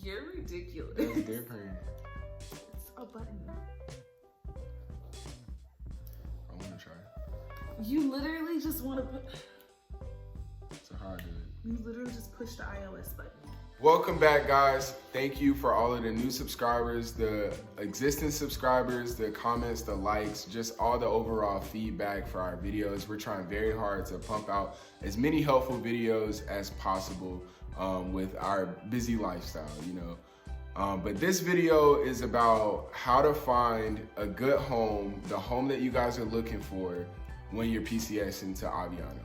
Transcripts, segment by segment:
You're ridiculous. That's different. It's a button. I want to try. You literally just want to put... So how I do it? You literally just push the iOS button. Welcome back, guys. Thank you for all of the new subscribers, the existing subscribers, the comments, the likes, just all the overall feedback for our videos. We're trying very hard to pump out as many helpful videos as possible with our busy lifestyle, you know. But this video is about how to find a good home, the home that you guys are looking for when you're PCS into Aviano.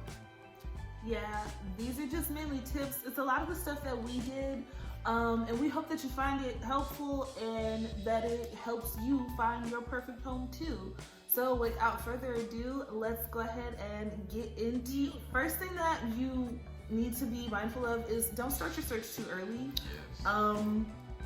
Yeah, these are just mainly tips. It's a lot of the stuff that we did, and we hope that you find it helpful and that it helps you find your perfect home too. So without further ado, let's go ahead and get into first thing that you need to be mindful of is don't start your search too early. Yes.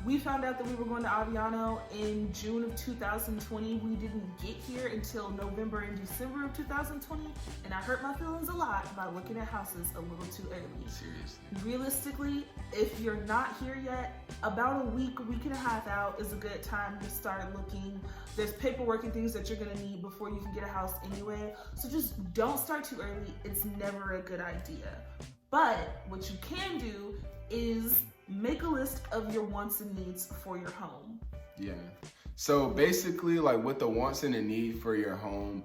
We found out that we were going to Aviano in June of 2020. We didn't get here until November and December of 2020, and I hurt my feelings a lot by looking at houses a little too early. Seriously. Realistically, if you're not here yet, about a week and a half out is a good time to start looking. There's paperwork and things that you're gonna need before you can get a house anyway, so just don't start too early. It's never a good idea. But what you can do is make a list of your wants and needs for your home. Yeah. So basically, like with the wants and the need for your home,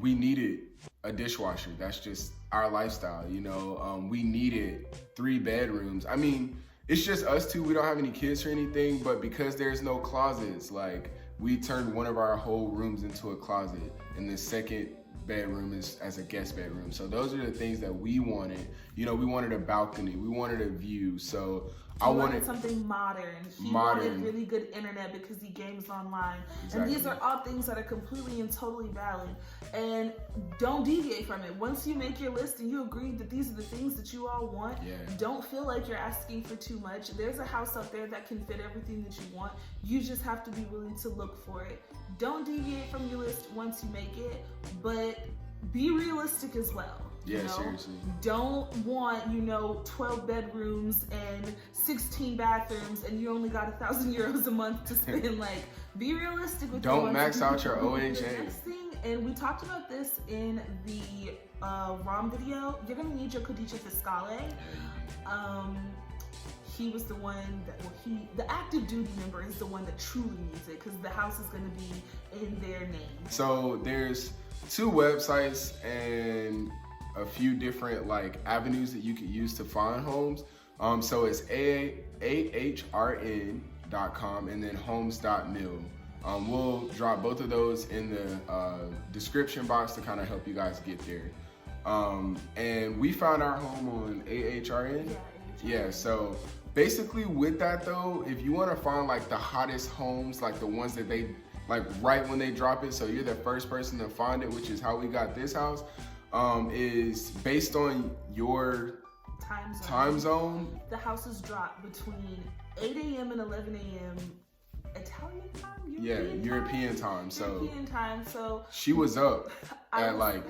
we needed a dishwasher. That's just our lifestyle, you know. We needed 3 bedrooms. I mean, it's just us two. We don't have any kids or anything, but because there's no closets, like we turned one of our whole rooms into a closet, and the second bedroom is as a guest bedroom. So those are the things that we wanted. You know, we wanted a balcony, we wanted a view. So I wanted something modern. He wanted really good internet because he games online. Exactly. And these are all things that are completely and totally valid. And don't deviate from it. Once you make your list and you agree that these are the things that you all want, don't feel like you're asking for too much. There's a house out there that can fit everything that you want. You just have to be willing to look for it. Don't deviate from your list once you make it, but be realistic as well. Yeah, seriously. Don't want, 12 bedrooms and 16 bathrooms and you only got 1,000 euros a month to spend. Like, be realistic with Don't max out your OHA. The next thing, and we talked about this in the R.O.M video, you're gonna need your codice fiscale. He was the one that, the active duty member is the one that truly needs it because the house is gonna be in their name. So there's 2 websites and a few different avenues that you could use to find homes. So it's ahrn.com and then homes.mil. We'll drop both of those in the description box to kind of help you guys get there. And we found our home on AHRN. Yeah, so basically with that though, if you want to find the hottest homes, the ones that they right when they drop it, so you're the first person to find it, which is how we got this house, is based on your time zone. The houses drop between 8 a.m. and 11 a.m. Italian time? European time. So she was up at 4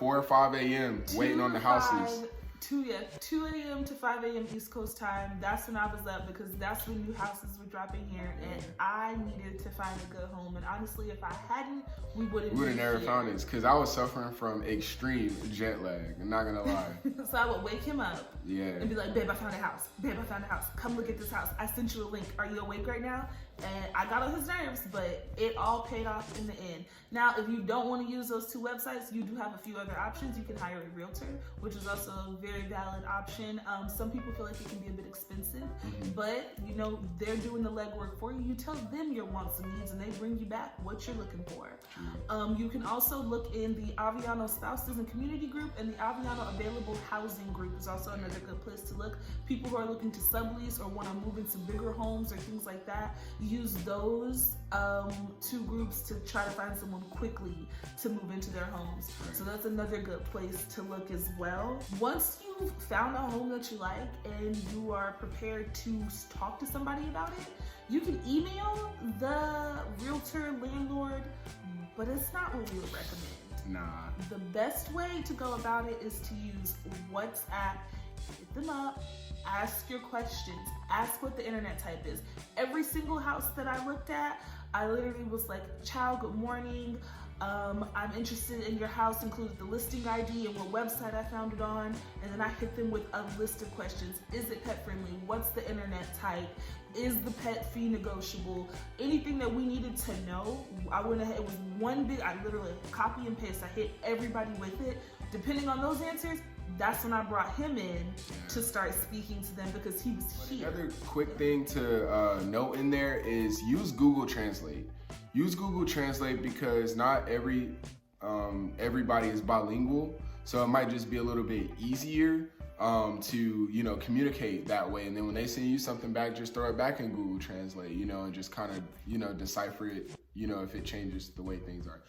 or 5 a.m. waiting on the houses. 2 a.m. to 5 a.m. East Coast time. That's when I was up because that's when new houses were dropping here, and I needed to find a good home. And honestly, if I hadn't, we would have never found this because I was suffering from extreme jet lag. I'm not gonna lie. So I would wake him up, and be like, "Babe, I found a house. Babe, I found a house. Come look at this house. I sent you a link. Are you awake right now?" And I got on his nerves, but it all paid off in the end. Now, if you don't want to use those 2 websites, you do have a few other options. You can hire a realtor, which is also a very valid option. Some people feel like it can be a bit expensive, but they're doing the legwork for you. You tell them your wants and needs, and they bring you back what you're looking for. You can also look in the Aviano Spouses and Community Group, and the Aviano Available Housing Group is also another good place to look. People who are looking to sublease or want to move into bigger homes or things like that, use those 2 groups to try to find someone quickly to move into their homes. So that's another good place to look as well. Once you've found a home that you like and you are prepared to talk to somebody about it, you can email the realtor, landlord, but it's not what we would recommend. Nah. The best way to go about it is to use WhatsApp hit them up, ask your questions, ask what the internet type is. Every single house that I looked at, I literally was like, child, good morning. I'm interested in your house, included the listing ID and what website I found it on. And then I hit them with a list of questions. Is it pet friendly? What's the internet type? Is the pet fee negotiable? Anything that we needed to know, I went ahead. It was one big, I literally copy and paste. I hit everybody with it. Depending on those answers, that's when I brought him in to start speaking to them because he was here. Another quick thing to note in there is use Google Translate. Use Google Translate because not everybody is bilingual, so it might just be a little bit easier to communicate that way. And then when they send you something back, just throw it back in Google Translate, and just kind of decipher it, if it changes the way things are.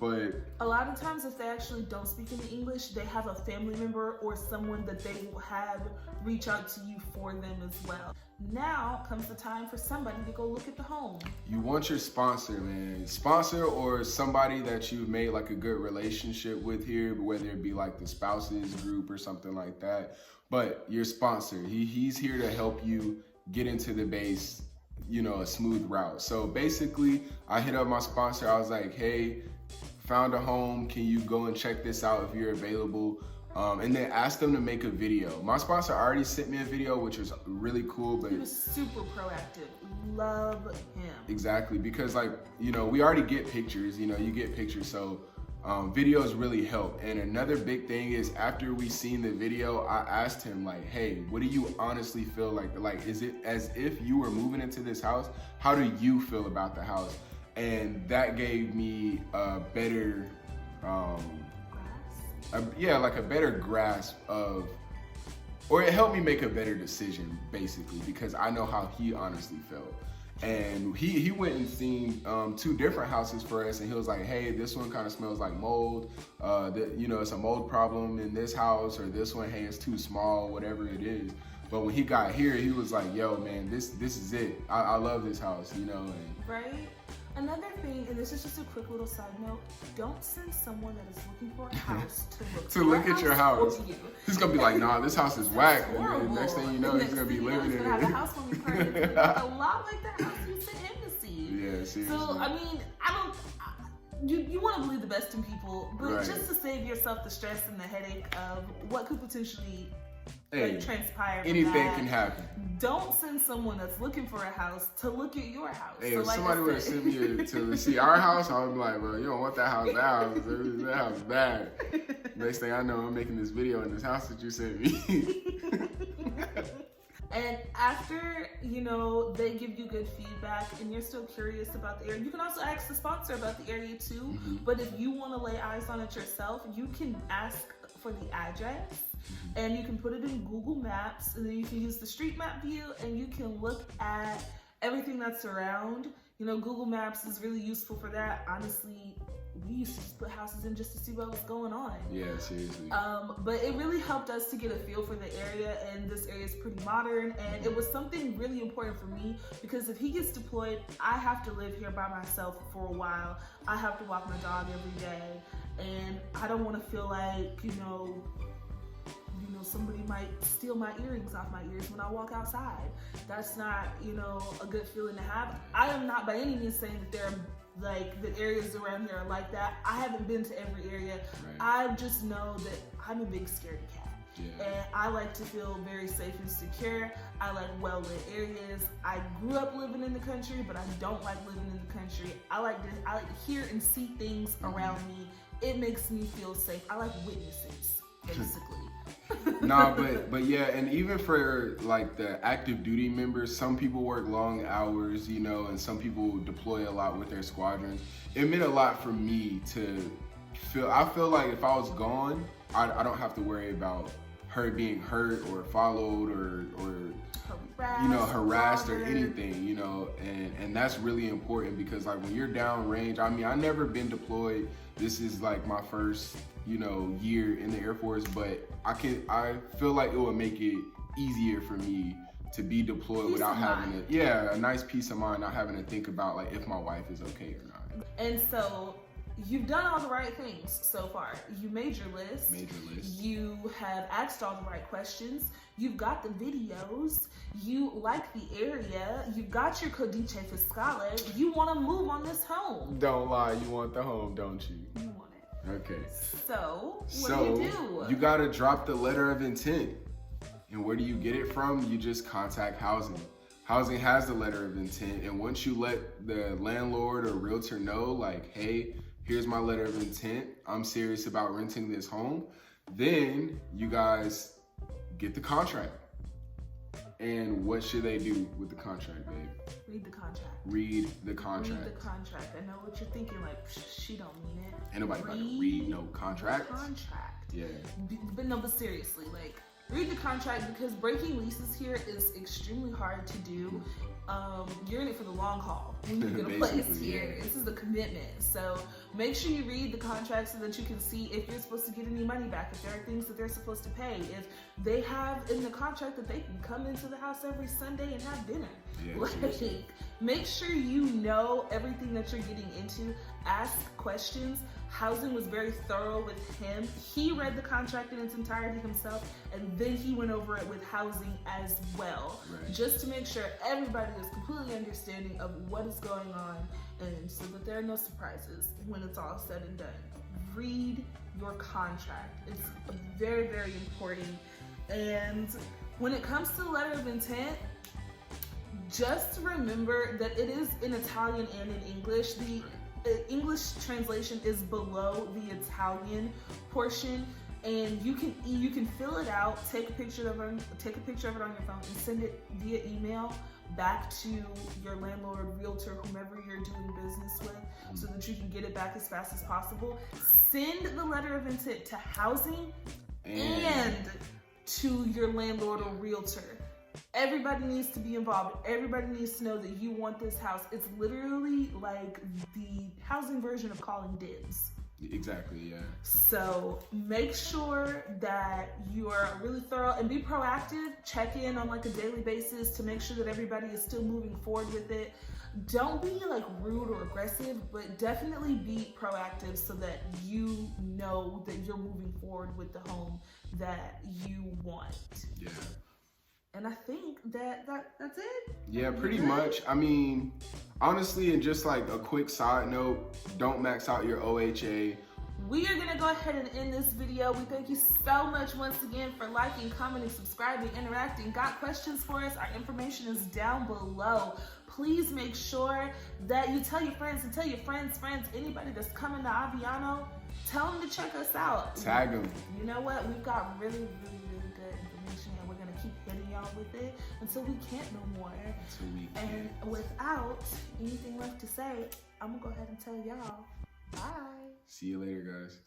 But a lot of times if they actually don't speak any English, they have a family member or someone that they will have reach out to you for them as well. Now comes the time for somebody to go look at the home. You want your sponsor, man. Sponsor or somebody that you've made like a good relationship with here, whether it be like the spouses group or something like that. But your sponsor, he's here to help you get into the base, a smooth route. So basically, I hit up my sponsor. I was like, hey, found a home. Can you go and check this out if you're available? And then asked them to make a video. My sponsor already sent me a video, which was really cool. But he was super proactive. Love him. Exactly, because we already get pictures. You get pictures, so videos really help. And another big thing is after we seen the video, I asked him like, hey, what do you honestly feel like? Like, is it as if you were moving into this house? How do you feel about the house? And that gave me a better, a better grasp of, or it helped me make a better decision basically, because I know how he honestly felt. And he went and seen 2 different houses for us, and he was like, hey, this one kind of smells like mold. It's a mold problem in this house, or this one, hey, it's too small, whatever it is. But when he got here, he was like, yo, man, this is it. I love this house, And right? Another thing, and this is just a quick little side note, don't send someone that is looking for a house to look at your house. You. He's gonna be like, nah, this house is whack. And next thing you know, he's gonna be living in it. Have a house when we purchase a lot like that house you sent him to see. Yeah, seriously. So I mean, you want to believe the best in people, but right. just to save yourself the stress and the headache of what could potentially transpire. Anything can happen. Don't send someone that's looking for a house to look at your house. Hey, so if somebody would have sent me to see our house, I would be like, bro, you don't want that house. That house is bad. Next thing I know, I'm making this video in this house that you sent me. And after, they give you good feedback and you're still curious about the area, you can also ask the sponsor about the area too. Mm-hmm. But if you want to lay eyes on it yourself, you can ask for the address. And you can put it in Google Maps, and then you can use the street map view, and you can look at everything that's around. Google Maps is really useful for that. Honestly, we used to just put houses in just to see what was going on. Yeah, seriously. But it really helped us to get a feel for the area, and this area is pretty modern, and it was something really important for me, because if he gets deployed, I have to live here by myself for a while. I have to walk my dog every day, and I don't want to feel like, somebody might steal my earrings off my ears when I walk outside. That's not, a good feeling to have. I am not by any means saying that the areas around here are like that. I haven't been to every area. Right. I just know that I'm a big scaredy cat. Yeah. And I like to feel very safe and secure. I like well-lit areas. I grew up living in the country, but I don't like living in the country. I like to hear and see things around me. It makes me feel safe. I like witnesses, basically. but yeah, and even for like the active duty members, some people work long hours, and some people deploy a lot with their squadrons. It meant a lot for me to I feel like if I was gone, I don't have to worry about her being hurt or followed or harassed or anything, and that's really important, because like when you're downrange, I've never been deployed. This is like my first year in the Air Force, but I feel like it would make it easier for me to be deployed without having a nice peace of mind, not having to think about like if my wife is okay or not. And so you've done all the right things so far. You made your list. You have asked all the right questions. You've got the videos. You like the area. You've got your codice fiscale. You want to move on this home. Don't lie. You want the home, don't you? You want it. Okay. So, what do you do? You got to drop the letter of intent. And where do you get it from? You just contact housing. Housing has the letter of intent. And once you let the landlord or realtor know, like, hey, here's my letter of intent, I'm serious about renting this home, then you guys get the contract. And what should they do with the contract, babe? Read the contract. Read the contract. Read the contract. I know what you're thinking, like, she don't mean it. Ain't nobody about to read no contract. Contract. Yeah. But seriously, like, read the contract, because breaking leases here is extremely hard to do. You're in it for the long haul when you get a place here. Yeah. This is a commitment. So make sure you read the contract so that you can see if you're supposed to get any money back, if there are things that they're supposed to pay, if they have in the contract that they can come into the house every Sunday and have dinner. Yeah, make sure you know everything that you're getting into. Ask questions. Housing was very thorough with him. He read the contract in its entirety himself, and then he went over it with housing as well, just to make sure everybody is completely understanding of what is going on, and so that there are no surprises when it's all said and done. Read your contract. It's very, very important. And when it comes to the letter of intent, just remember that it is in Italian and in English. The English translation is below the Italian portion, and you can fill it out, take a picture of it on your phone, and send it via email back to your landlord, realtor, whomever you're doing business with, so that you can get it back as fast as possible. Send the letter of intent to housing and to your landlord or realtor. Everybody needs to be involved. Everybody needs to know that you want this house. It's literally like the housing version of calling dibs. Exactly, yeah. So make sure that you are really thorough and be proactive. Check in on like a daily basis to make sure that everybody is still moving forward with it. Don't be like rude or aggressive, but definitely be proactive so that you know that you're moving forward with the home that you want. Yeah. And I think that's it. Yeah, pretty much. I mean, honestly, and just like a quick side note, don't max out your OHA. We are going to go ahead and end this video. We thank you so much once again for liking, commenting, subscribing, interacting. Got questions for us? Our information is down below. Please make sure that you tell your friends and tell your friends, anybody that's coming to Aviano, tell them to check us out. Tag them. You know what? We've got really, really, really good information, and we're going to keep hitting y'all with it until we can't no more. And without anything left to say, I'm going to go ahead and tell y'all, bye. See you later, guys.